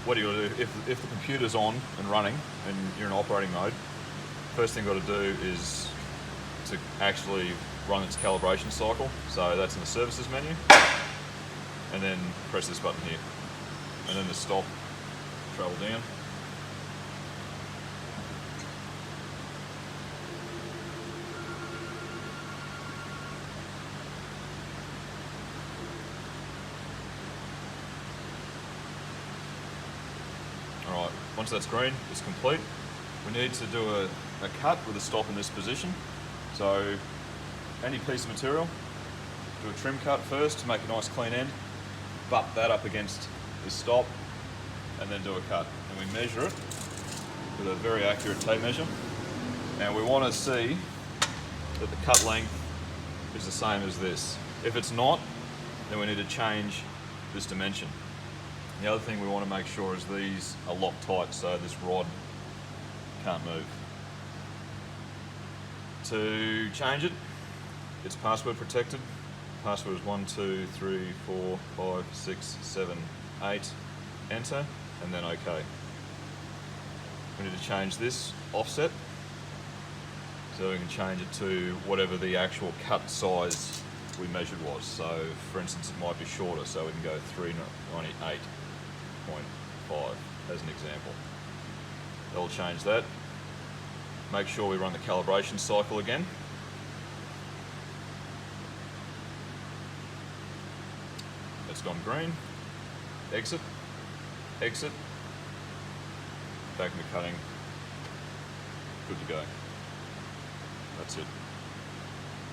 what you got to do, if the computer's on and running and you're in operating mode, first thing you got to do is to actually run its calibration cycle. So that's in the services menu, and then press this button here, and then the stop, travel down. Alright, once that's green, it's complete. We need to do a cut with a stop in this position. So, any piece of material, do a trim cut first to make a nice clean end, butt that up against the stop, and then do a cut. And we measure it with a very accurate tape measure. And we want to see that the cut length is the same as this. If it's not, then we need to change this dimension. The other thing we want to make sure is these are locked tight so this rod can't move. To change it, it's password protected. Password is 1, 2, 3, 4, 5, 6, 7, 8. Enter, and then OK. We need to change this offset so we can change it to whatever the actual cut size we measured was. So, for instance, it might be shorter, so we can go 398.5 as an example. That'll change that. Make sure we run the calibration cycle again. It's gone green. Exit. Exit. Back into cutting. Good to go. That's it.